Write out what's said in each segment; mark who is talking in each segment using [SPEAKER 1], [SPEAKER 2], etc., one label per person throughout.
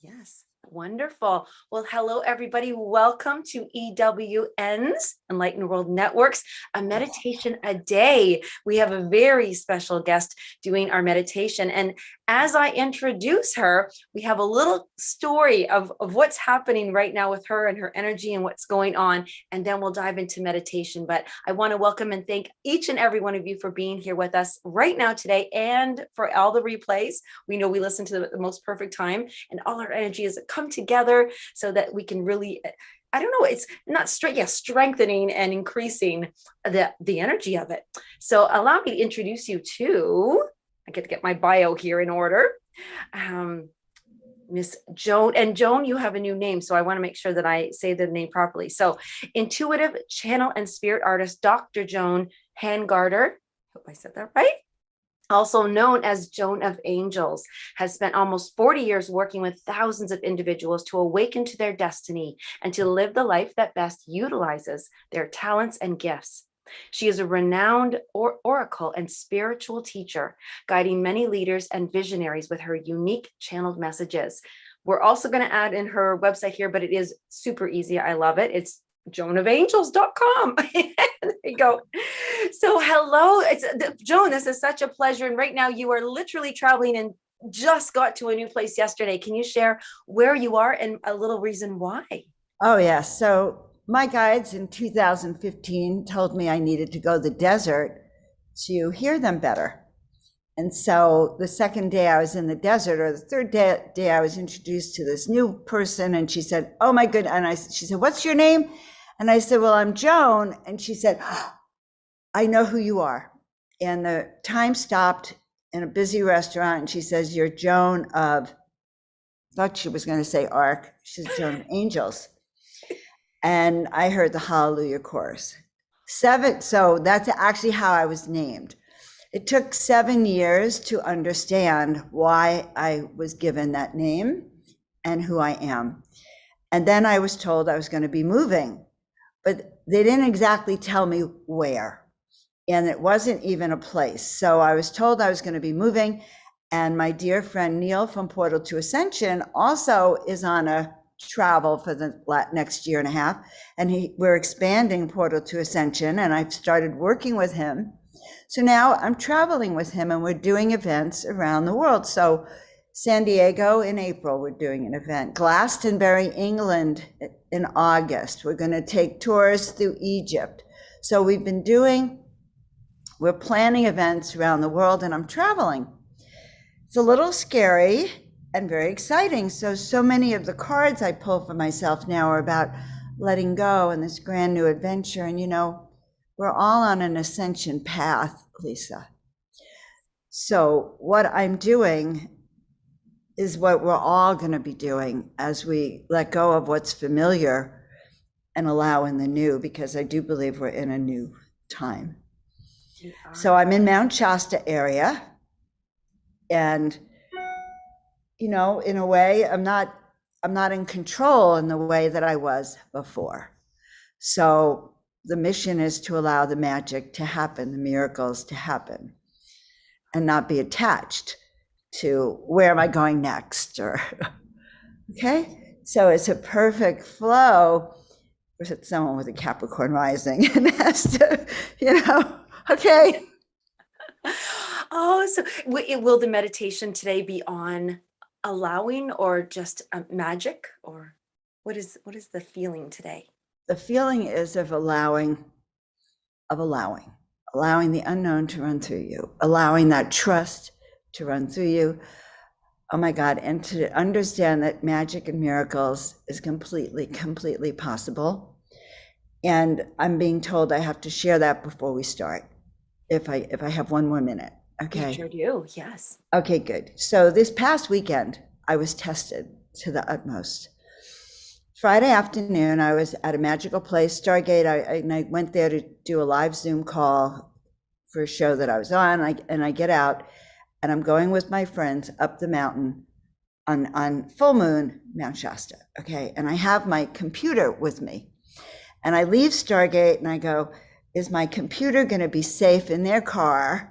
[SPEAKER 1] Yes. Wonderful. Well, hello, everybody. Welcome to EWN's Enlightened World Network's A Meditation a Day. We have a very special guest doing our meditation. And as I introduce her, we have a little story of what's happening right now with her and her energy and what's going on. And then we'll dive into meditation. But I want to welcome and thank each and every one of you for being here with us right now today and for all the replays. We know we listen to the most perfect time, and all our energy is come together so that we can really, I don't know, it's not strengthening and increasing the energy of it. So allow me to introduce you to, I get to get my bio here in order. Miss Joan, and Joan, you have a new name, so I want to make sure that I say the name properly. So intuitive channel and spirit artist, Dr. Joan Hangarter. Hope I said that right. Also known as Joan of Angels, has spent almost 40 years working with thousands of individuals to awaken to their destiny and to live the life that best utilizes their talents and gifts. She is a renowned oracle and spiritual teacher, guiding many leaders and visionaries with her unique channeled messages. We're also going to add in her website here, but it is super easy. I love it. It's joanofangels.com. There you go. So hello, Joan, this is such a pleasure. And right now you are literally traveling and just got to a new place yesterday. Can you share where you are and a little reason why?
[SPEAKER 2] Oh, yes. So my guides in 2015 told me I needed to go to the desert to hear them better. And so the second day I was in the desert, or the third day I was introduced to this new person, and she said, oh my goodness. And she said, what's your name? And I said, well, I'm Joan. And she said, I know who you are. And the time stopped in a busy restaurant, and she says, you're Joan of, I thought she was going to say Ark. She's Joan of Angels. And I heard the Hallelujah chorus. So that's actually how I was named. It took 7 years to understand why I was given that name and who I am. And then I was told I was going to be moving, but they didn't exactly tell me where. And it wasn't even a place. So I was told I was going to be moving. And my dear friend Neil from Portal to Ascension also is on a travel for the next year and a half. And we're expanding Portal to Ascension. And I've started working with him. So now I'm traveling with him, and we're doing events around the world. So San Diego in April, we're doing an event. Glastonbury, England in August. We're going to take tours through Egypt. So we're planning events around the world, and I'm traveling. It's a little scary and very exciting. So many of the cards I pull for myself now are about letting go and this grand new adventure. And we're all on an ascension path, Lisa. So what I'm doing is what we're all going to be doing as we let go of what's familiar and allow in the new, because I do believe we're in a new time. So I'm in Mount Shasta area, and in a way I'm not in control in the way that I was before. So the mission is to allow the magic to happen, the miracles to happen, and not be attached to where am I going next, or okay. So it's a perfect flow. Or is it someone with a Capricorn rising and has to, okay.
[SPEAKER 1] Oh, so will the meditation today be on allowing or just magic, or what is the feeling today?
[SPEAKER 2] The feeling is of allowing the unknown to run through you, allowing that trust to run through you. Oh my God, and to understand that magic and miracles is completely possible. And I'm being told I have to share that before we start, if I have 1 more minute. Okay.
[SPEAKER 1] You sure do, yes.
[SPEAKER 2] Okay, good. So this past weekend, I was tested to the utmost. Friday afternoon, I was at a magical place, Stargate. I went there to do a live Zoom call for a show that I was on. And I get out, and I'm going with my friends up the mountain on full moon, Mount Shasta. Okay, and I have my computer with me. And I leave Stargate, and I go, is my computer going to be safe in their car?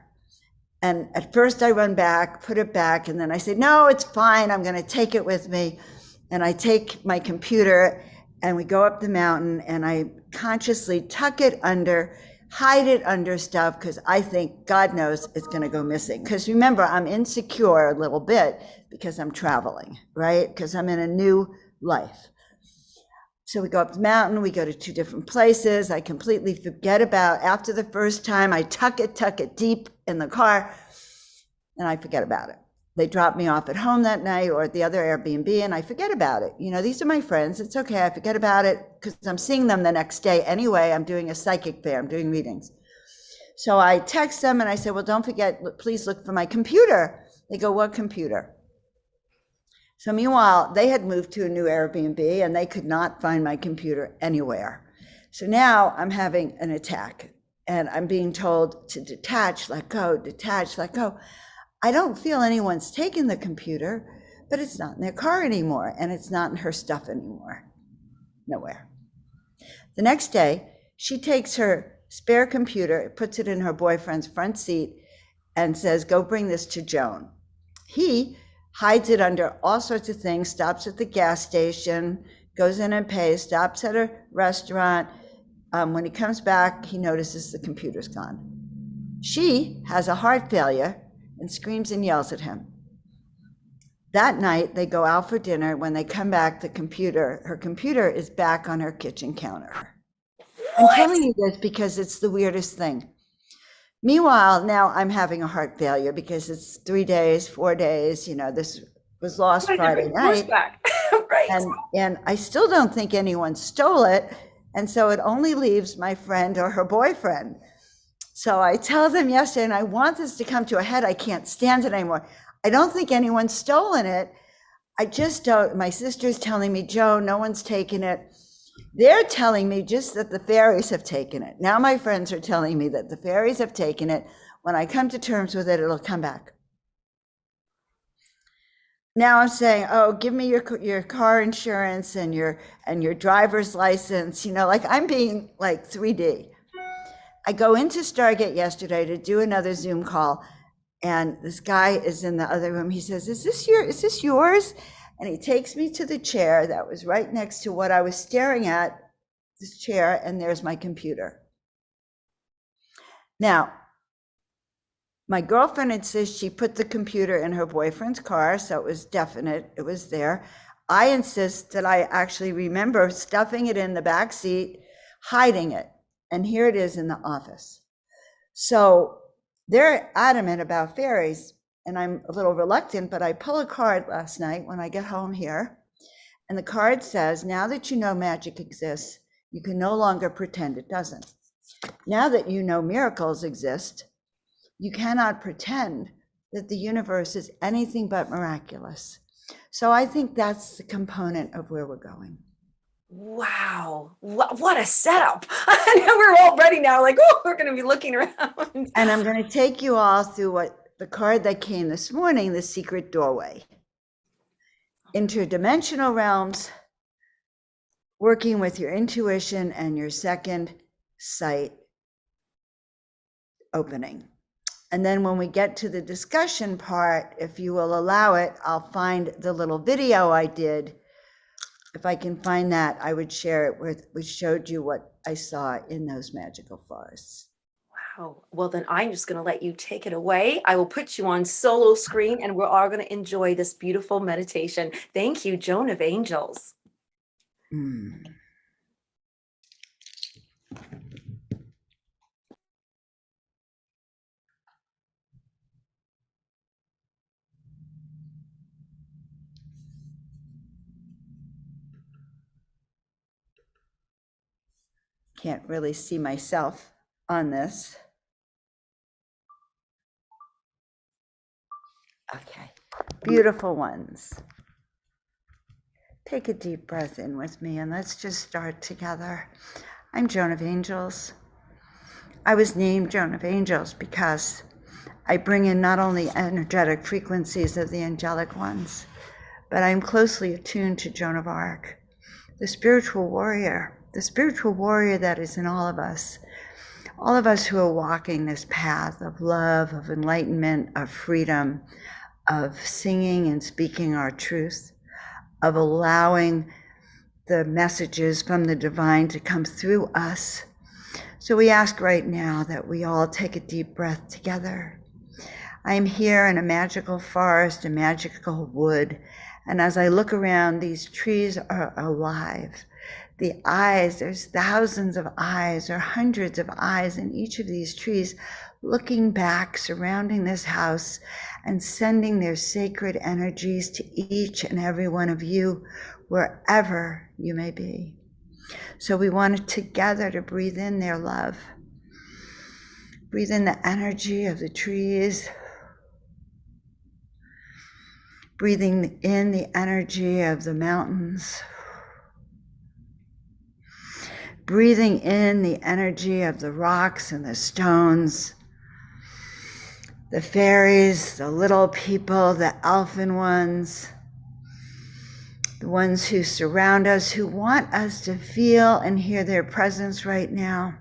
[SPEAKER 2] And at first I run back, put it back, and then I say, no, it's fine. I'm going to take it with me. and I take my computer and we go up the mountain, and I consciously tuck it under, hide it under stuff, because I think, God knows, it's going to go missing. Because remember, I'm insecure a little bit because I'm traveling, right? Because I'm in a new life. So we go up the mountain, we go to 2 different places. I completely forget about, after the first time, I tuck it deep in the car, and I forget about it. They drop me off at home that night or at the other Airbnb, and I forget about it. You know, these are my friends. It's okay. I forget about it because I'm seeing them the next day anyway. I'm doing a psychic fair. I'm doing readings. So I text them and I say, well, don't forget, please look for my computer. They go, what computer? So meanwhile, they had moved to a new Airbnb and they could not find my computer anywhere. So now I'm having an attack and I'm being told to detach, let go, detach, let go. I don't feel anyone's taken the computer, but it's not in their car anymore, and it's not in her stuff anymore. Nowhere. The next day, she takes her spare computer, puts it in her boyfriend's front seat, and says, go bring this to Joan. He hides it under all sorts of things, stops at the gas station, goes in and pays, stops at a restaurant. When he comes back, he notices the computer's gone. She has a heart failure and screams and yells at him. That night, they go out for dinner. When they come back, her computer is back on her kitchen counter. I'm telling you this because it's the weirdest thing. Meanwhile, now I'm having a heart failure because it's 3 days, 4 days, you know, this was lost Friday night. Right. And I still don't think anyone stole it. And so it only leaves my friend or her boyfriend. So I tell them yesterday, and I want this to come to a head. I can't stand it anymore. I don't think anyone's stolen it. I just don't. My sister's telling me, Joe, no one's taken it. They're telling me just that the fairies have taken it. Now my friends are telling me that the fairies have taken it. When I come to terms with it, it'll come back. Now I'm saying, oh, give me your car insurance and your driver's license. You know, like I'm being like 3D. I go into Stargate yesterday to do another Zoom call, and this guy is in the other room. He says, is this yours? And he takes me to the chair that was right next to what I was staring at, this chair, and there's my computer. Now, my girlfriend insists she put the computer in her boyfriend's car, so it was definite, it was there. I insist that I actually remember stuffing it in the back seat, hiding it. And here it is in the office. So they're adamant about fairies, and I'm a little reluctant, but I pull a card last night when I get home here. And the card says, now that you know magic exists, you can no longer pretend it doesn't. Now that you know miracles exist, you cannot pretend that the universe is anything but miraculous. So I think that's the component of where we're going.
[SPEAKER 1] Wow, what a setup. We're all ready now, like, oh, we're going to be looking around.
[SPEAKER 2] And I'm going to take you all through what the card that came this morning, the secret doorway. Interdimensional realms, working with your intuition and your second sight opening. And then when we get to the discussion part, if you will allow it, I'll find the little video I did. If I can find that, I would share it with, which showed you what I saw in those magical forests.
[SPEAKER 1] Wow. Well, then I'm just going to let you take it away. I will put you on solo screen and we're all going to enjoy this beautiful meditation. Thank you, Joan of Angels.
[SPEAKER 2] Can't really see myself on this. Okay, beautiful ones. Take a deep breath in with me and let's just start together. I'm Joan of Angels. I was named Joan of Angels because I bring in not only energetic frequencies of the angelic ones, but I'm closely attuned to Joan of Arc, the spiritual warrior that is in all of us who are walking this path of love, of enlightenment, of freedom, of singing and speaking our truth, of allowing the messages from the divine to come through us. So we ask right now that we all take a deep breath together. I am here in a magical forest, a magical wood, and as I look around, these trees are alive. The eyes, there's thousands of eyes or hundreds of eyes in each of these trees looking back, surrounding this house and sending their sacred energies to each and every one of you, wherever you may be. So we want together to breathe in their love. Breathe in the energy of the trees. Breathing in the energy of the mountains. Breathing in the energy of the rocks and the stones. The fairies, the little people, the elfin ones. The ones who surround us, who want us to feel and hear their presence right now.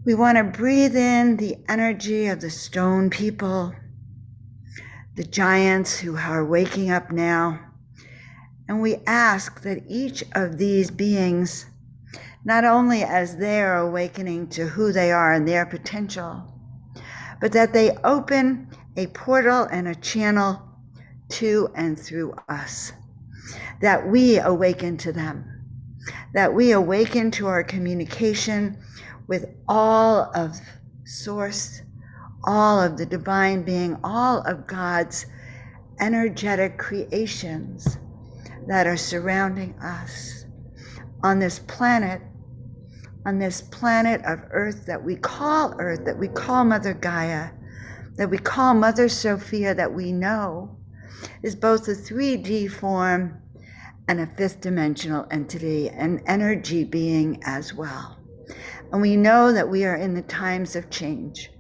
[SPEAKER 2] We want to breathe in the energy of the stone people, the giants who are waking up now. And we ask that each of these beings, not only as they are awakening to who they are and their potential, but that they open a portal and a channel to and through us. That we awaken to them, that we awaken to our communication with all of Source, all of the divine being, all of God's energetic creations that are surrounding us on this planet of Earth that we call Earth, that we call Mother Gaia, that we call Mother Sophia, that we know is both a 3D form and a fifth dimensional entity, an energy being as well. And we know that we are in the times of change.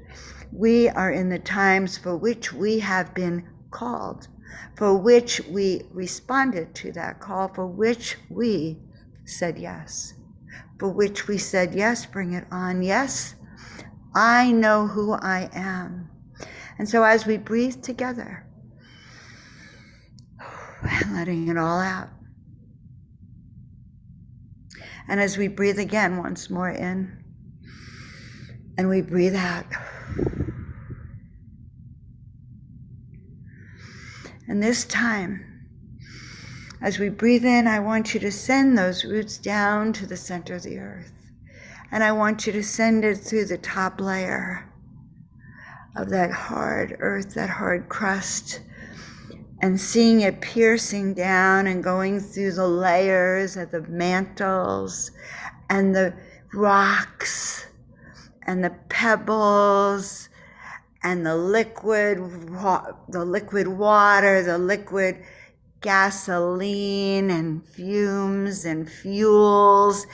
[SPEAKER 2] We are in the times for which we have been called, for which we responded to that call, for which we said yes, for which we said, yes, bring it on. Yes, I know who I am. And so as we breathe together, and letting it all out, and as we breathe again once more in, and we breathe out. And this time, as we breathe in, I want you to send those roots down to the center of the earth. And I want you to send it through the top layer of that hard earth, that hard crust, and seeing it piercing down and going through the layers of the mantles and the rocks and the pebbles and the liquid water, the liquid gasoline and fumes and fuels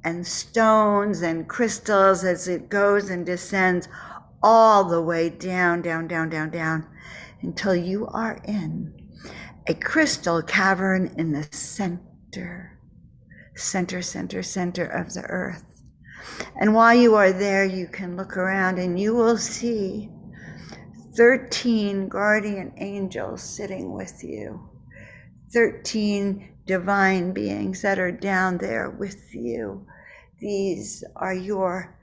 [SPEAKER 2] and stones and crystals as it goes and descends all the way down, down, down, down, down, until you are in a crystal cavern in the center of the earth. And while you are there, you can look around and you will see 13 guardian angels sitting with you, 13 divine beings that are down there with you. These are your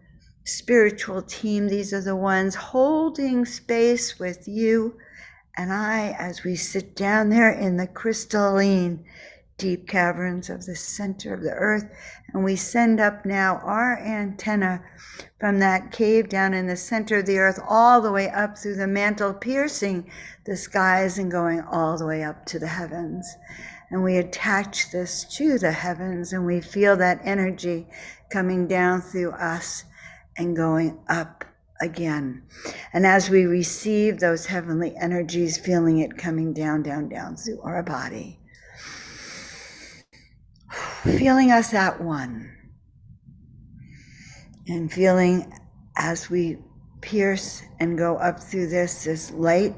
[SPEAKER 2] spiritual team. These are the ones holding space with you and I as we sit down there in the crystalline deep caverns of the center of the earth. And we send up now our antenna from that cave down in the center of the earth all the way up through the mantle, piercing the skies and going all the way up to the heavens. And we attach this to the heavens, and we feel that energy coming down through us and going up again. And as we receive those heavenly energies, feeling it coming down, down, down through our body, feeling us at one, and feeling as we pierce and go up through this light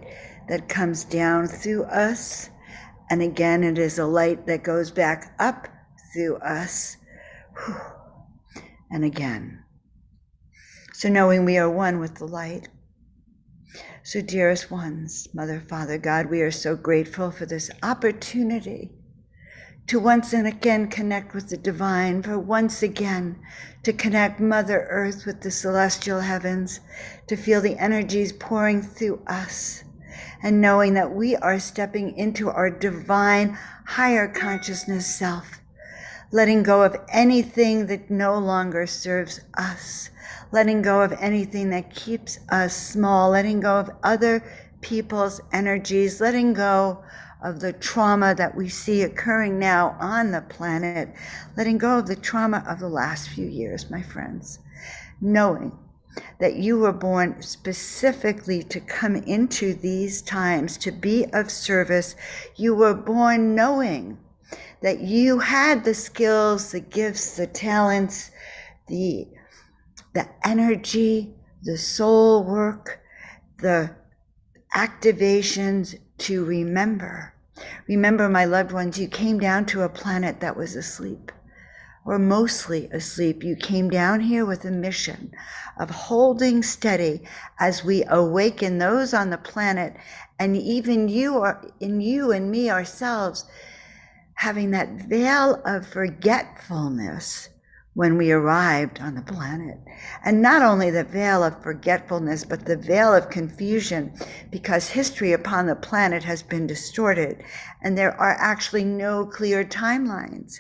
[SPEAKER 2] that comes down through us. And again, it is a light that goes back up through us. And again. So knowing we are one with the light. So dearest ones, Mother, Father, God, we are so grateful for this opportunity to once and again connect with the divine, for once again to connect Mother Earth with the celestial heavens, to feel the energies pouring through us, and knowing that we are stepping into our divine, higher consciousness self, letting go of anything that no longer serves us, letting go of anything that keeps us small, letting go of other people's energies, letting go of the trauma that we see occurring now on the planet, letting go of the trauma of the last few years, my friends, knowing that you were born specifically to come into these times, to be of service. You were born knowing that you had the skills, the gifts, the talents, the energy, the soul work, the activations to remember. Remember, my loved ones, you came down to a planet that was asleep, or mostly asleep. You came down here with a mission of holding steady as we awaken those on the planet, and even you and me ourselves, having that veil of forgetfulness when we arrived on the planet. And not only the veil of forgetfulness, but the veil of confusion, because history upon the planet has been distorted, and there are actually no clear timelines,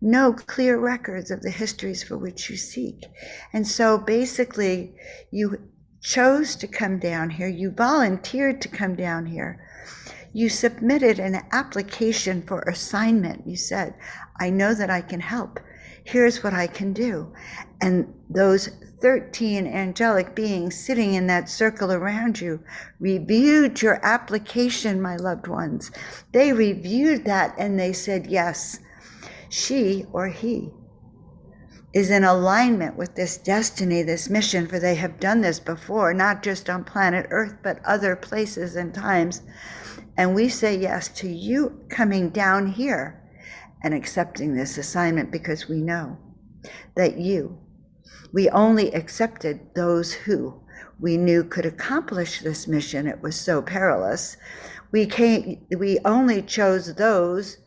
[SPEAKER 2] no clear records of the histories for which you seek. And so basically, you chose to come down here, you volunteered to come down here. You submitted an application for assignment. You said, I know that I can help. Here's what I can do. And those 13 angelic beings sitting in that circle around you reviewed your application, my loved ones. They reviewed that and they said, yes, she or he is in alignment with this destiny, this mission, for they have done this before, not just on planet Earth, but other places and times. And we say yes to you coming down here and accepting this assignment, because we know that we only accepted those who we knew could accomplish this mission. It was so perilous. We only chose those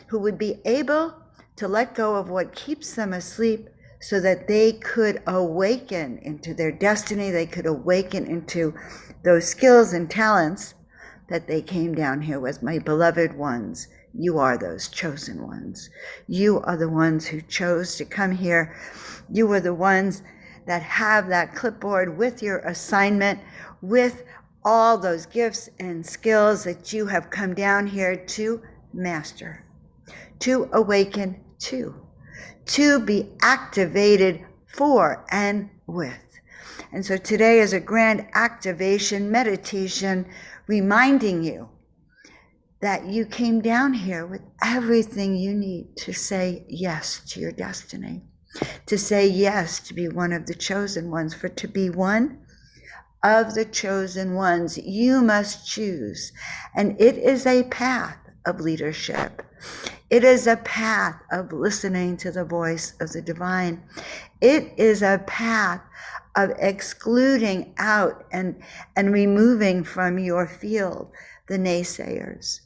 [SPEAKER 2] who would be able to let go of what keeps them asleep, so that they could awaken into their destiny. They could awaken into those skills and talents that they came down here with. My beloved ones, you are those chosen ones. You are the ones who chose to come here. You are the ones that have that clipboard with your assignment, with all those gifts and skills that you have come down here to master, to awaken to be activated for and with. And so today is a grand activation meditation, reminding you that you came down here with everything you need to say yes to your destiny, to say yes to be one of the chosen ones. For to be one of the chosen ones, you must choose. And it is a path of leadership. It is a path of listening to the voice of the divine. It is a path of excluding out and removing from your field the naysayers,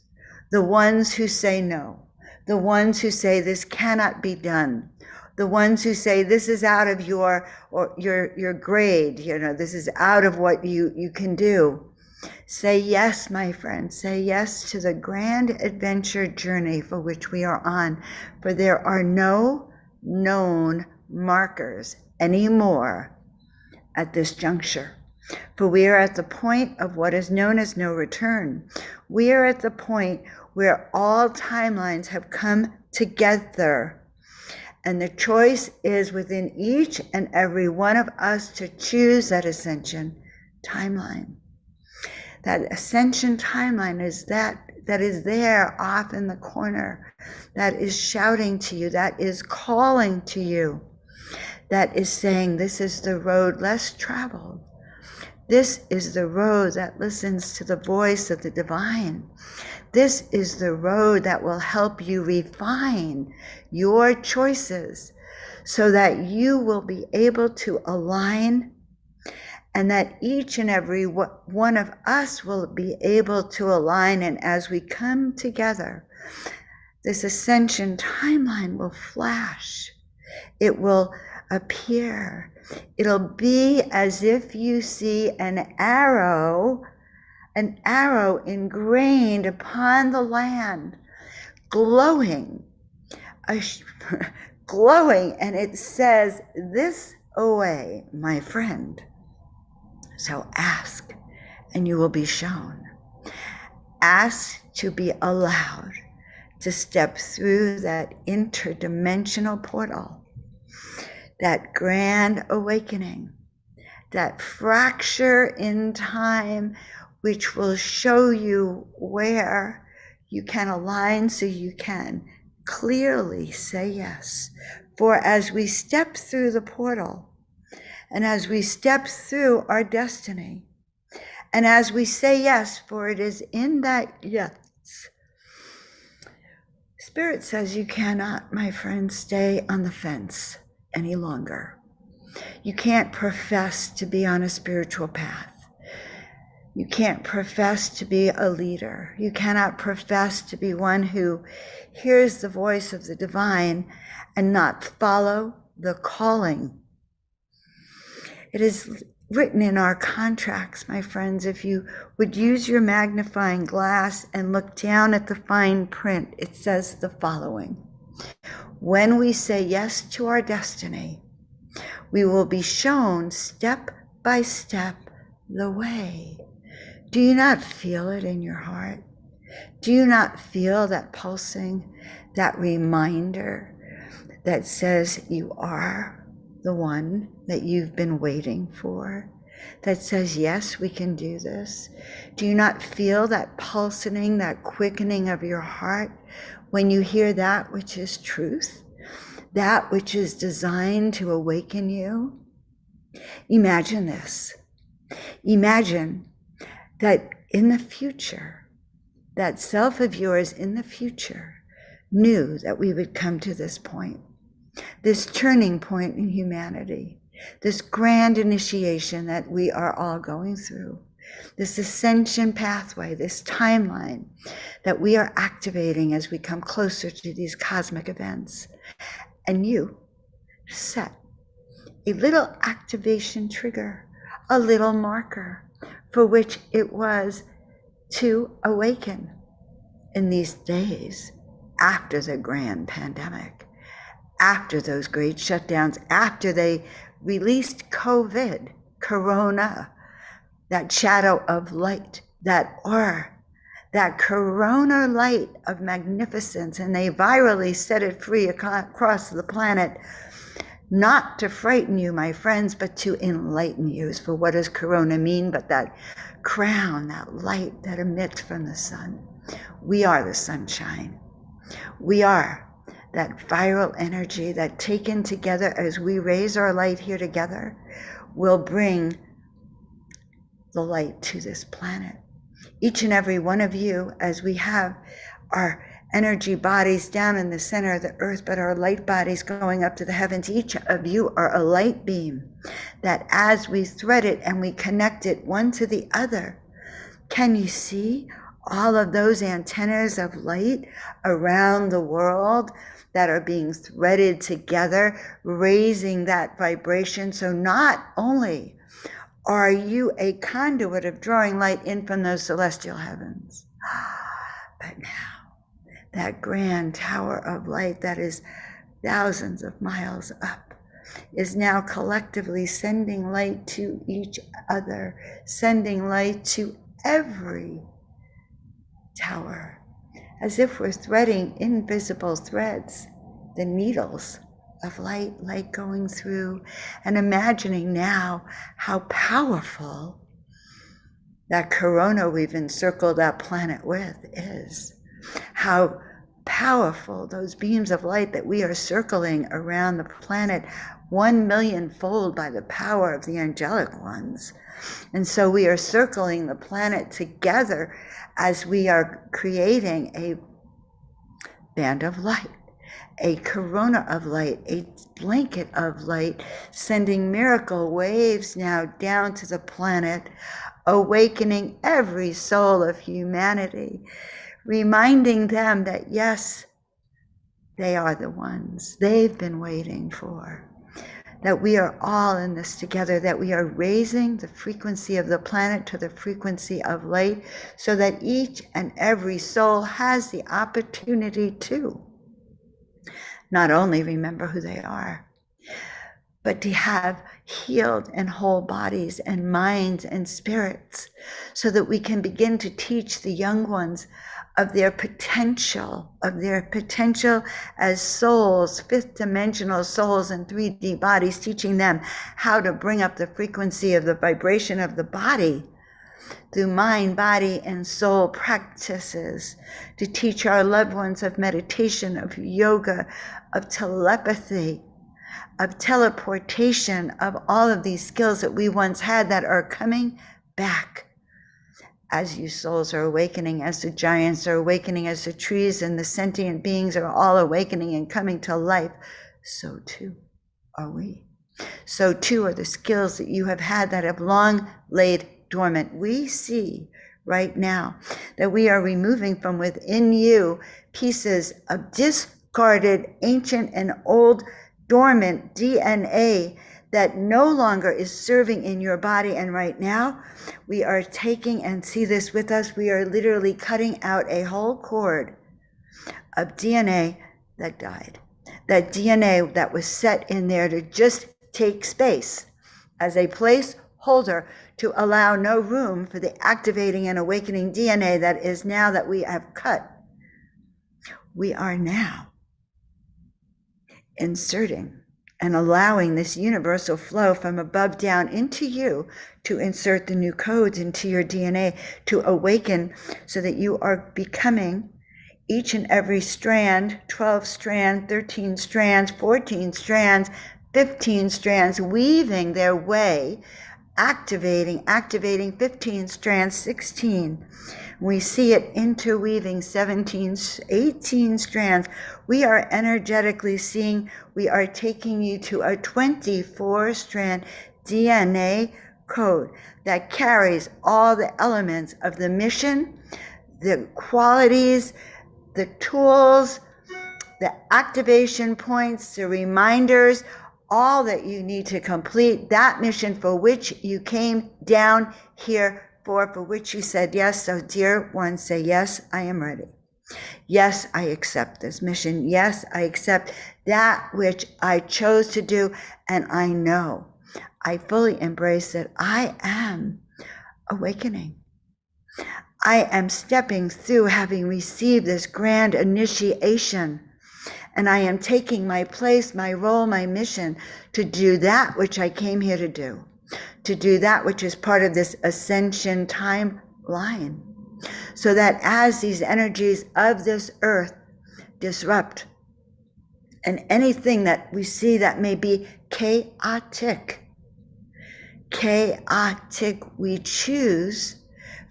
[SPEAKER 2] the ones who say no, the ones who say this cannot be done, the ones who say this is out of your grade, this is out of what you can do. Say yes, my friend. Say yes to the grand adventure journey for which we are on, for there are no known markers anymore at this juncture. For we are at the point of what is known as no return. We are at the point where all timelines have come together, and the choice is within each and every one of us to choose that ascension timeline. That ascension timeline is that is there off in the corner, that is shouting to you, that is calling to you, that is saying, this is the road less traveled. This is the road that listens to the voice of the divine. This is the road that will help you refine your choices so that you will be able to align, and that each and every one of us will be able to align. And as we come together, this ascension timeline will flash. It will appear. It'll be as if you see an arrow ingrained upon the land, glowing, glowing, and it says, "This away, my friend. So ask, and you will be shown. Ask to be allowed to step through that interdimensional portal, that grand awakening, that fracture in time, which will show you where you can align so you can clearly say yes. For as we step through the portal, and as we step through our destiny, and as we say yes, for it is in that yes, Spirit says you cannot, my friend, stay on the fence any longer. You can't profess to be on a spiritual path. You can't profess to be a leader. You cannot profess to be one who hears the voice of the divine and not follow the calling. It is written in our contracts, my friends, if you would use your magnifying glass and look down at the fine print, it says the following: when we say yes to our destiny, we will be shown step by step the way. Do you not feel it in your heart? Do you not feel that pulsing, that reminder that says you are the one that you've been waiting for, that says, yes, we can do this? Do you not feel that pulsing, that quickening of your heart when you hear that which is truth, that which is designed to awaken you? Imagine this. Imagine that in the future, that self of yours in the future knew that we would come to this point, this turning point in humanity, this grand initiation that we are all going through, this ascension pathway, this timeline that we are activating as we come closer to these cosmic events. And you set a little activation trigger, a little marker for which it was to awaken in these days after the grand pandemic, after those great shutdowns, after they released COVID, Corona, that shadow of light, that aura, that corona light of magnificence, and they virally set it free across the planet, not to frighten you, my friends, but to enlighten you. For what does corona mean but that crown, that light that emits from the sun? We are the sunshine. We are that viral energy that, taken together as we raise our light here together, will bring the light to this planet. Each and every one of you, as we have our energy bodies down in the center of the earth, but our light bodies going up to the heavens, each of you are a light beam that, as we thread it and we connect it one to the other, can you see all of those antennas of light around the world that are being threaded together, raising that vibration? So not only are you a conduit of drawing light in from those celestial heavens, but now that grand tower of light that is thousands of miles up is now collectively sending light to each other, sending light to every tower, as if we're threading invisible threads, the needles of light going through, and imagining now how powerful that corona we've encircled that planet with is, how powerful those beams of light that we are circling around the planet 1,000,000-fold by the power of the angelic ones. And so we are circling the planet together as we are creating a band of light, a corona of light, a blanket of light, sending miracle waves now down to the planet, awakening every soul of humanity, reminding them that yes, They are the ones they've been waiting for. That we are all in this together, that we are raising the frequency of the planet to the frequency of light, so that each and every soul has the opportunity to not only remember who they are, but to have healed and whole bodies and minds and spirits, so that we can begin to teach the young ones of their potential as souls, fifth dimensional souls in 3D bodies, teaching them how to bring up the frequency of the vibration of the body through mind, body, and soul practices, to teach our loved ones of meditation, of yoga, of telepathy, of teleportation, of all of these skills that we once had that are coming back as you souls are awakening, as the giants are awakening, as the trees and the sentient beings are all awakening and coming to life. So too are we. So too are the skills that you have had that have long laid dormant. We see right now that we are removing from within you pieces of discarded, ancient and old dormant DNA that no longer is serving in your body. And right now we are taking, and see this with us, we are literally cutting out a whole cord of DNA that died. That DNA that was set in there to just take space as a placeholder to allow no room for the activating and awakening DNA that is now that we have cut. We are now inserting and allowing this universal flow from above down into you to insert the new codes into your DNA, to awaken, so that you are becoming each and every strand, 12 strands, 13 strands, 14 strands, 15 strands, weaving their way, activating 15 strands, 16. We see it interweaving 17, 18 strands. We are energetically seeing, we are taking you to a 24-strand DNA code that carries all the elements of the mission, the qualities, the tools, the activation points, the reminders, all that you need to complete that mission for which you came down here for which you said yes. So dear one, say, yes, I am ready. Yes, I accept this mission. Yes, I accept that which I chose to do. And I know, I fully embrace that I am awakening. I am stepping through having received this grand initiation. And I am taking my place, my role, my mission to do that which I came here to do that which is part of this ascension timeline. So that as these energies of this earth disrupt, and anything that we see that may be chaotic, we choose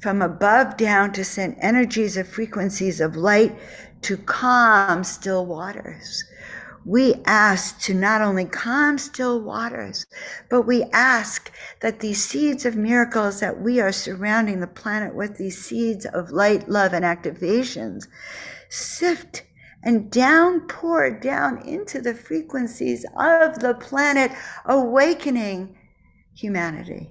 [SPEAKER 2] from above down to send energies of frequencies of light to calm still waters. We ask to not only calm still waters, but we ask that these seeds of miracles that we are surrounding the planet with, these seeds of light, love, and activations, sift and downpour down into the frequencies of the planet, awakening humanity,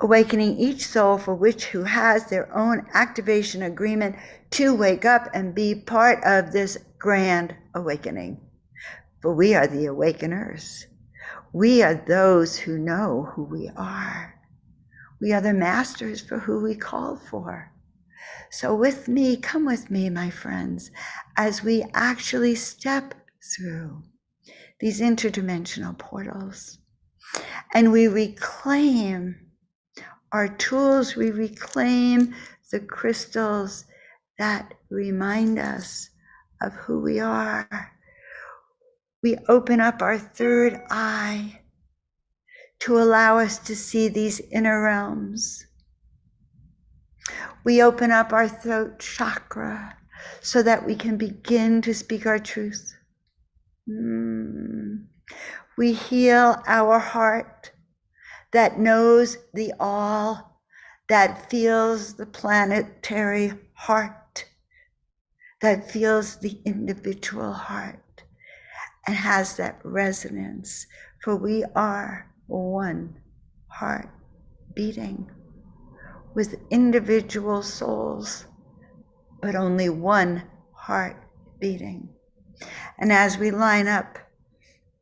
[SPEAKER 2] awakening each soul for which who has their own activation agreement to wake up and be part of this grand awakening. For we are the awakeners. We are those who know who we are. We are the masters for who we call for. So with me, come with me, my friends, as we actually step through these interdimensional portals. And we reclaim our tools, we reclaim the crystals that remind us of who we are. We open up our third eye to allow us to see these inner realms. We open up our throat chakra so that we can begin to speak our truth. We heal our heart that knows the all, that feels the planetary heart, that feels the individual heart. and has that resonance, for we are one heart beating with individual souls, but only one heart beating. And as we line up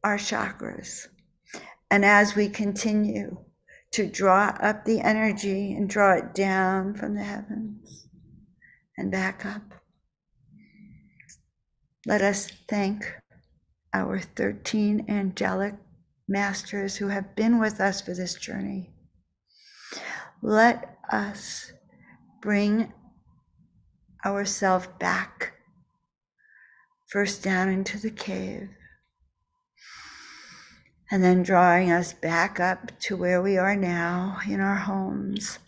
[SPEAKER 2] our chakras, and as we continue to draw up the energy and draw it down from the heavens and back up, let us thank our 13 angelic masters who have been with us for this journey. Let us bring ourselves back, first down into the cave, and then drawing us back up to where we are now, in our homes,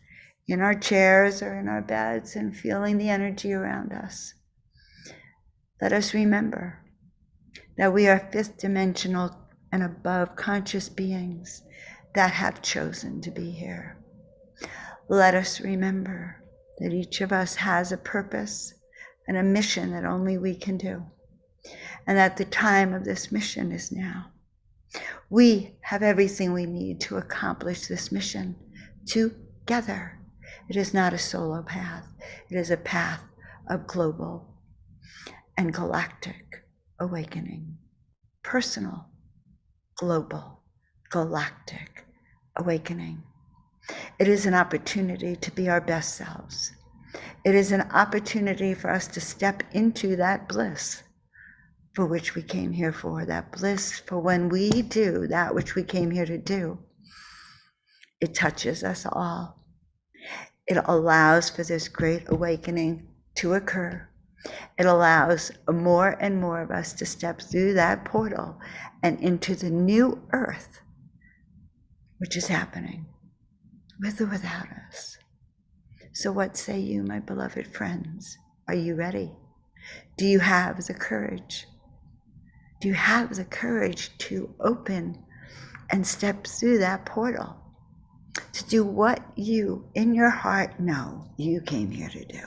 [SPEAKER 2] in our chairs or in our beds, and feeling the energy around us. Let us remember that we are fifth dimensional and above conscious beings that have chosen to be here. Let us remember that each of us has a purpose and a mission that only we can do, and that the time of this mission is now. We have everything we need to accomplish this mission together. It is not a solo path. It is a path of global and galactic awakening. Personal, global, galactic awakening. It is an opportunity to be our best selves. It is an opportunity for us to step into that bliss for which we came here for, that bliss for when we do that which we came here to do. It touches us all. It allows for this great awakening to occur. It allows more and more of us to step through that portal and into the new earth, which is happening with or without us. So what say you, my beloved friends? Are you ready? Do you have the courage? Do you have the courage to open and step through that portal, to do what you in your heart know you came here to do?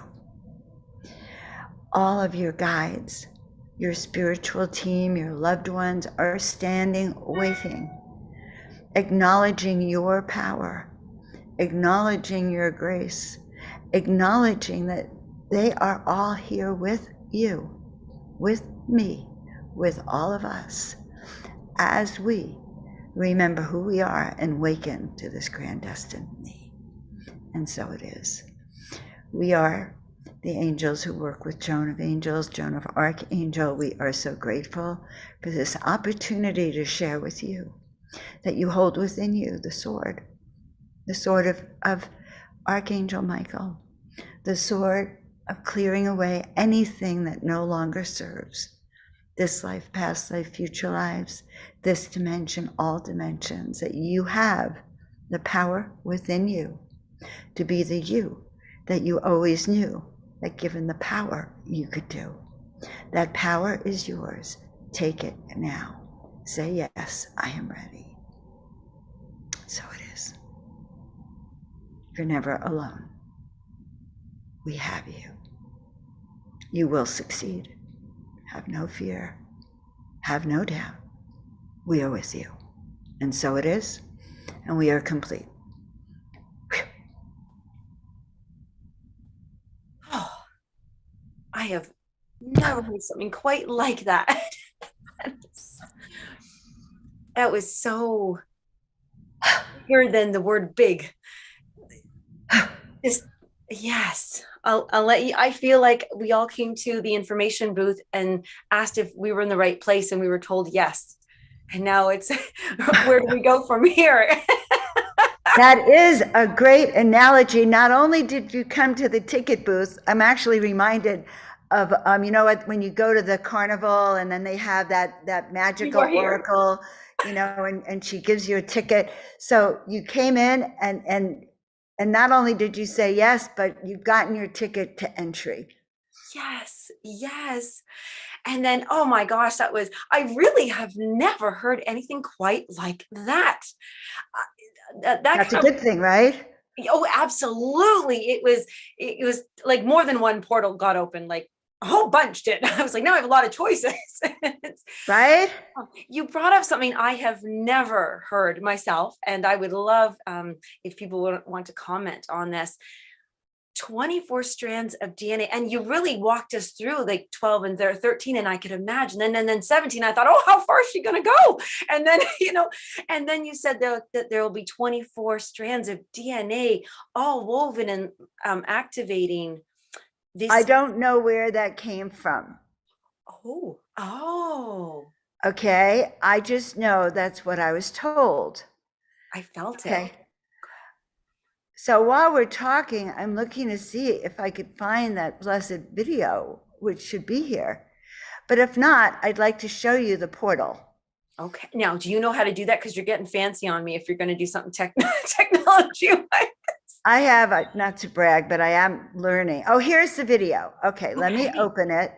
[SPEAKER 2] All of your guides, your spiritual team, your loved ones are standing, waiting, acknowledging your power, acknowledging your grace, acknowledging that they are all here with you, with me, with all of us, as we remember who we are and awaken to this grand destiny. And so it is. We are the angels who work with Joan of Angels, Joan of Archangel. We are so grateful for this opportunity to share with you that you hold within you the sword of Archangel Michael, the sword of clearing away anything that no longer serves. This life, past life, future lives, this dimension, all dimensions, that you have the power within you to be the you that you always knew, that given the power you could do. That power is yours. Take it now. Say, yes, I am ready. So it is. You're never alone. We have you. You will succeed. Have no fear. Have no doubt. We are with you. And so it is. And we are complete.
[SPEAKER 1] Oh, I have never heard something quite like that. That was so bigger than the word big. Just, yes, I'll let you. I feel like we all came to the information booth and asked if we were in the right place, and we were told yes. And now it's where do we go from here?
[SPEAKER 2] That is a great analogy. Not only did you come to the ticket booth, I'm actually reminded of, you know what, when you go to the carnival and then they have that magical oracle, you know, and she gives you a ticket. So you came in and not only did you say yes, but you've gotten your ticket to entry.
[SPEAKER 1] Yes, yes. And then, oh my gosh, I really have never heard anything quite like that.
[SPEAKER 2] That's a good thing, right?
[SPEAKER 1] Oh, absolutely. It was like more than one portal got open. Like a whole bunch did. I was like, now I have a lot of choices.
[SPEAKER 2] Right?
[SPEAKER 1] You brought up something I have never heard myself, and I would love if people would want to comment on this. 24 strands of DNA, and you really walked us through like 12 and 13, and I could imagine, and then 17, I thought, oh, how far is she going to go? And then and then you said that there will be 24 strands of DNA all woven and activating this.
[SPEAKER 2] I don't know where that came from.
[SPEAKER 1] Oh,
[SPEAKER 2] okay, I just know that's what I was told.
[SPEAKER 1] I felt
[SPEAKER 2] okay.
[SPEAKER 1] it.
[SPEAKER 2] So while we're talking, I'm looking to see if I could find that blessed video, which should be here. But if not, I'd like to show you the portal.
[SPEAKER 1] Okay. Now, do you know how to do that? Because you're getting fancy on me if you're going to do something technology-wise.
[SPEAKER 2] I have, not to brag, but I am learning. Oh, here's the video. Okay, let me open it.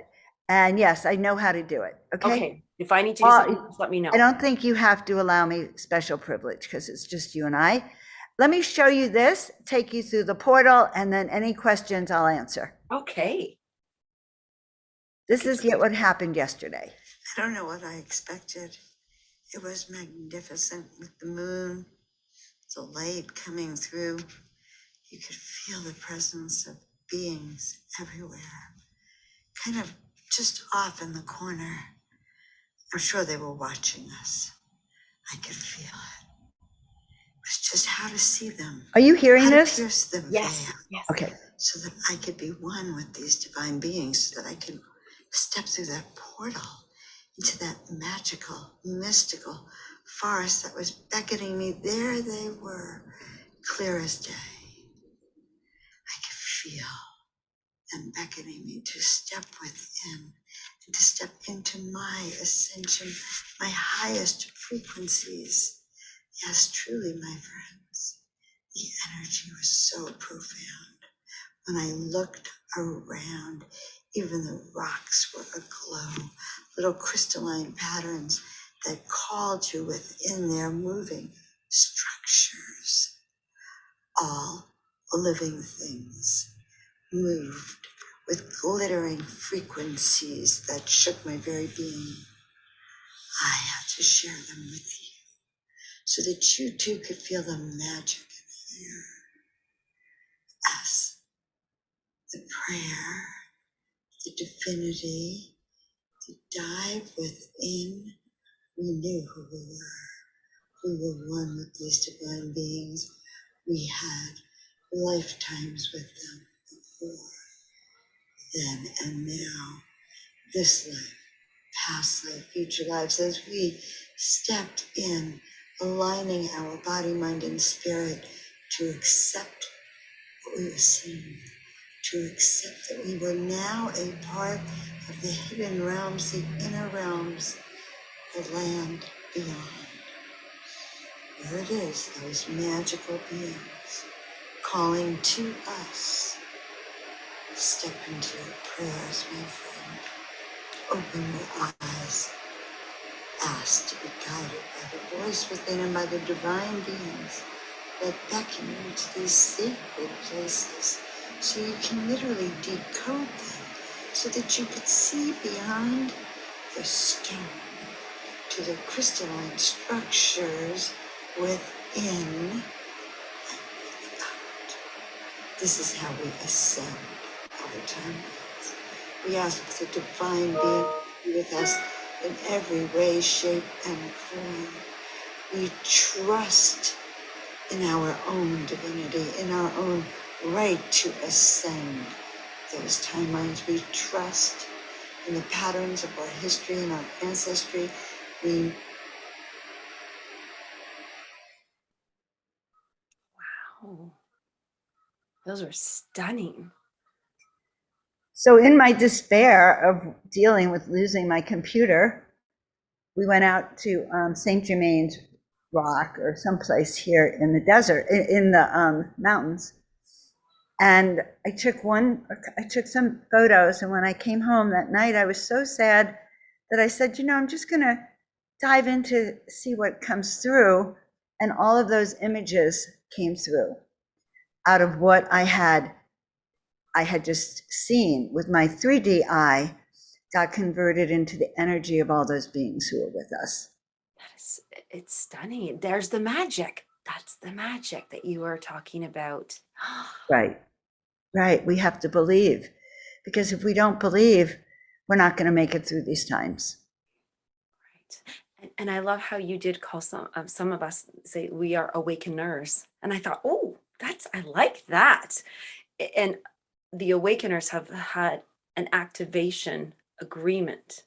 [SPEAKER 2] And yes, I know how to do it. Okay.
[SPEAKER 1] If I need to do something, just let me know.
[SPEAKER 2] I don't think you have to allow me special privilege because it's just you and I. Let me show you this, take you through the portal, and then any questions I'll answer.
[SPEAKER 1] Okay.
[SPEAKER 2] This is what happened yesterday.
[SPEAKER 3] I don't know what I expected. It was magnificent with the moon, the light coming through. You could feel the presence of beings everywhere, kind of just off in the corner. I'm sure they were watching us. I could feel it. It was just how to see them.
[SPEAKER 2] Are you hearing this?
[SPEAKER 3] Pierce the
[SPEAKER 1] Yes.
[SPEAKER 3] veil,
[SPEAKER 1] Yes.
[SPEAKER 2] Okay.
[SPEAKER 3] so that I could be one with these divine beings, so that I could step through that portal into that magical, mystical forest that was beckoning me. There they were, clear as day. I could feel them beckoning me to step within and to step into my ascension, my highest frequencies. Yes, truly, my friends, the energy was so profound. When I looked around, even the rocks were aglow, little crystalline patterns that called you within their moving structures. All living things moved with glittering frequencies that shook my very being. I had to share them with you so that you too could feel the magic in the air. As the prayer, the divinity, to dive within, we knew who we were. We were one with these divine beings. We had lifetimes with them before, then and now, this life, past life, future lives, as we stepped in, aligning our body, mind, and spirit to accept what we were seeing, to accept that we were now a part of the hidden realms, the inner realms, the land beyond. There it is, those magical beings calling to us. Step into your prayers, my friend. Open your eyes. Ask to be guided by the voice within and by the divine beings that beckon you to these sacred places, so you can literally decode them, so that you could see beyond the stone to the crystalline structures within and without. This is how we ascend our timelines. We ask the divine being to be with us in every way, shape, and form. We trust in our own divinity, in our own right to ascend those timelines. We trust in the patterns of our history and our ancestry.
[SPEAKER 1] Wow. Those are stunning.
[SPEAKER 2] So in my despair of dealing with losing my computer, we went out to St. Germain's Rock or someplace here in the desert, in the mountains. And I took some photos. And when I came home that night, I was so sad that I said, I'm just going to dive in to see what comes through. And all of those images came through out of what I had I had just seen with my 3D eye got converted into the energy of all those beings who are with us.
[SPEAKER 1] It's stunning. There's the magic. That's the magic that you were talking about.
[SPEAKER 2] Right. Right. We have to believe, because if we don't believe, we're not going to make it through these times.
[SPEAKER 1] Right. And I love how you did call some of us, say we are awakeners. And I thought, oh, I like that. And the awakeners have had an activation agreement,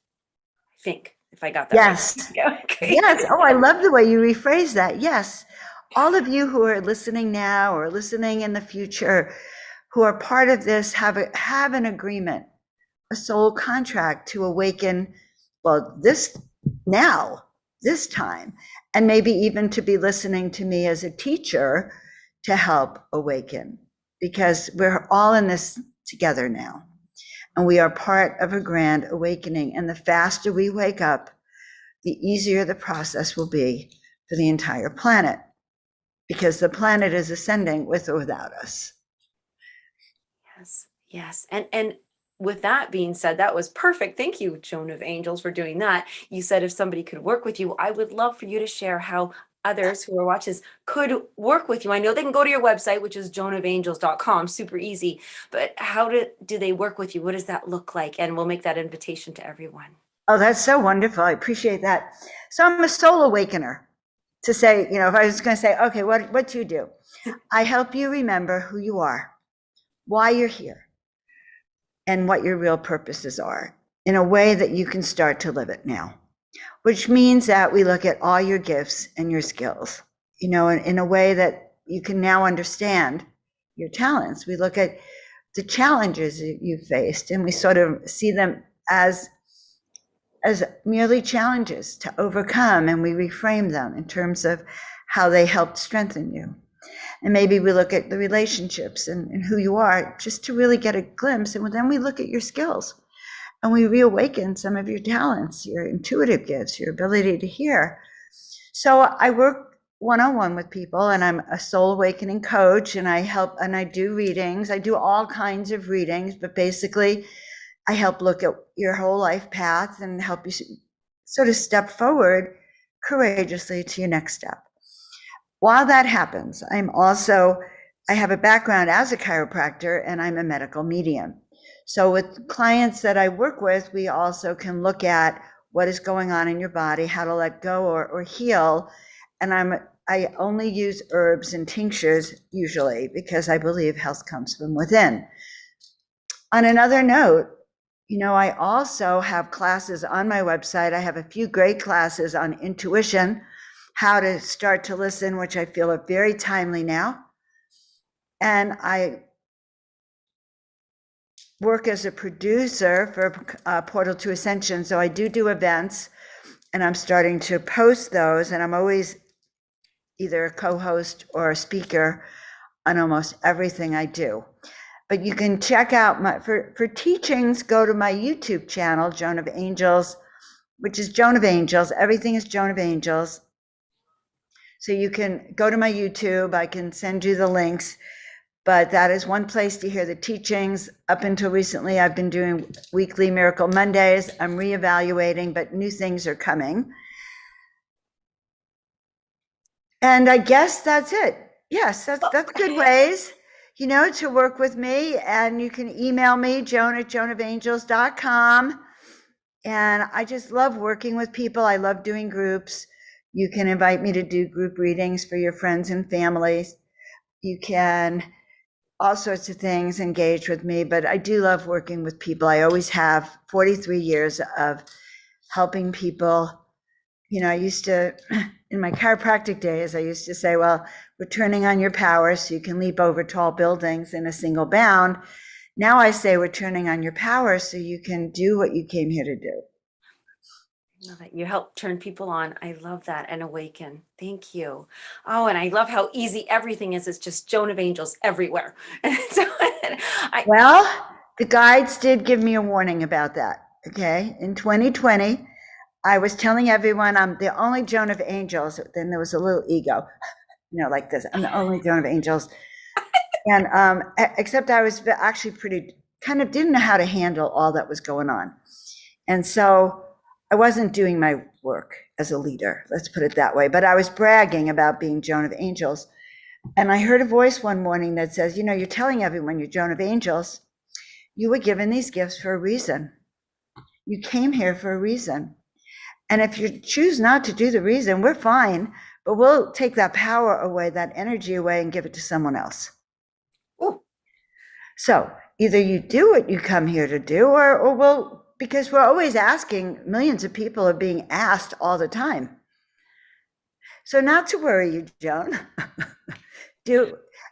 [SPEAKER 1] I think, if I got that
[SPEAKER 2] Yes.
[SPEAKER 1] right. Yeah, okay.
[SPEAKER 2] Yes. Oh, I love the way you rephrase that. Yes. All of you who are listening now or listening in the future, who are part of this, have an agreement, a soul contract to awaken, well, this time, and maybe even to be listening to me as a teacher to help awaken, because we're all in this together now. And we are part of a grand awakening. And the faster we wake up, the easier the process will be for the entire planet, because the planet is ascending with or without us.
[SPEAKER 1] Yes, yes. And with that being said, that was perfect. Thank you, Joan of Angels, for doing that. You said if somebody could work with you, I would love for you to share how others who are watching this could work with you. I know they can go to your website, which is joanofangels.com, super easy. But how do they work with you? What does that look like? And we'll make that invitation to everyone.
[SPEAKER 2] Oh, that's so wonderful. I appreciate that. So I'm a soul awakener. To say, if I was going to say, okay, what do you do? I help you remember who you are, why you're here, and what your real purposes are in a way that you can start to live it now, which means that we look at all your gifts and your skills, in a way that you can now understand your talents. We look at the challenges that you faced, and we sort of see them as merely challenges to overcome, and we reframe them in terms of how they helped strengthen you. And maybe we look at the relationships and who you are, just to really get a glimpse. And then we look at your skills, and we reawaken some of your talents, your intuitive gifts, your ability to hear. So I work one-on-one with people, and I'm a soul awakening coach, and I help, and I do readings. I do all kinds of readings, but basically I help look at your whole life path and help you sort of step forward courageously to your next step. While that happens, I have a background as a chiropractor, and I'm a medical medium. So with clients that I work with, we also can look at what is going on in your body, how to let go or heal. And I only use herbs and tinctures usually, because I believe health comes from within. On another note, I also have classes on my website. I have a few great classes on intuition, how to start to listen, which I feel are very timely now. And I work as a producer for Portal to Ascension. So I do events, and I'm starting to post those, and I'm always either a co-host or a speaker on almost everything I do. But you can check out for teachings, go to my YouTube channel, Joan of Angels, which is Joan of Angels. Everything is Joan of Angels. So you can go to my YouTube. I can send you the links, but that is one place to hear the teachings. Up until recently, I've been doing weekly Miracle Mondays. I'm reevaluating, but new things are coming. And I guess that's it. Yes, that's good ways, to work with me. And you can email me, joan@joanofangels.com. And I just love working with people. I love doing groups. You can invite me to do group readings for your friends and families. You can all sorts of things, engage with me, but I do love working with people. I always have 43 years of helping people. I used to, in my chiropractic days, I used to say, well, we're turning on your power so you can leap over tall buildings in a single bound. Now I say we're turning on your power so you can do what you came here to do.
[SPEAKER 1] I love it. You help turn people on. I love that. And awaken. Thank you. Oh, and I love how easy everything is. It's just Joan of Angels everywhere.
[SPEAKER 2] Well, the guides did give me a warning about that. Okay. In 2020, I was telling everyone I'm the only Joan of Angels. Then there was a little ego, like this. I'm the only Joan of Angels. And except I was actually pretty, kind of didn't know how to handle all that was going on. And so I wasn't doing my work as a leader, let's put it that way. But I was bragging about being Joan of Angels. And I heard a voice one morning that says, you're telling everyone you're Joan of Angels. You were given these gifts for a reason. You came here for a reason. And if you choose not to do the reason, we're fine, but we'll take that power away, that energy away, and give it to someone else.
[SPEAKER 1] Ooh.
[SPEAKER 2] So either you do what you come here to do, or we'll, because we're always asking, millions of people are being asked all the time. So not to worry you, Joan.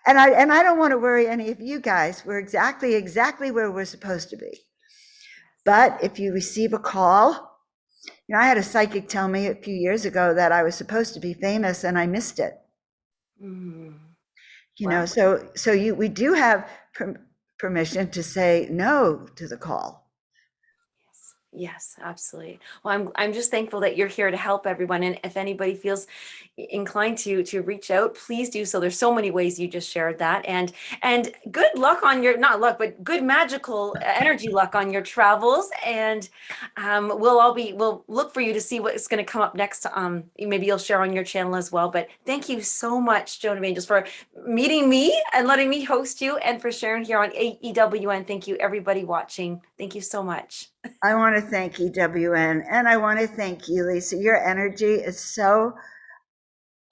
[SPEAKER 2] And I don't want to worry any of you guys. We're exactly where we're supposed to be. But if you receive a call, I had a psychic tell me a few years ago that I was supposed to be famous and I missed it.
[SPEAKER 1] Wow.
[SPEAKER 2] So we do have permission to say no to the call.
[SPEAKER 1] Yes, absolutely. Well, I'm just thankful that you're here to help everyone. And if anybody feels inclined to reach out, please do so. There's so many ways you just shared that. And good luck on your, not luck, but good magical energy luck on your travels. And we'll look for you to see what's going to come up next. Maybe you'll share on your channel as well. But thank you so much, Joan of Angels, for meeting me and letting me host you, and for sharing here on EWN. Thank you, everybody watching. Thank you so much.
[SPEAKER 2] I want to thank EWN, and I want to thank you, Lisa. Your energy is so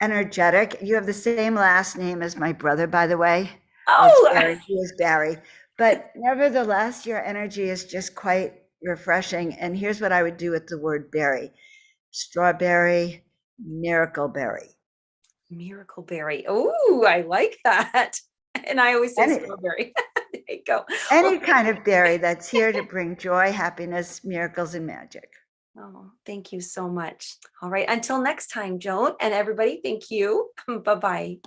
[SPEAKER 2] energetic. You have the same last name as my brother, by the way.
[SPEAKER 1] Oh,
[SPEAKER 2] Barry. He is Barry. But nevertheless, your energy is just quite refreshing. And here's what I would do with the word berry: strawberry, miracle berry.
[SPEAKER 1] Miracle berry. Oh, I like that. And I always say strawberry. There you go.
[SPEAKER 2] Any kind of berry that's here to bring joy, happiness, miracles, and magic.
[SPEAKER 1] Oh, thank you so much. All right. Until next time, Joan, and everybody, thank you. Bye-bye.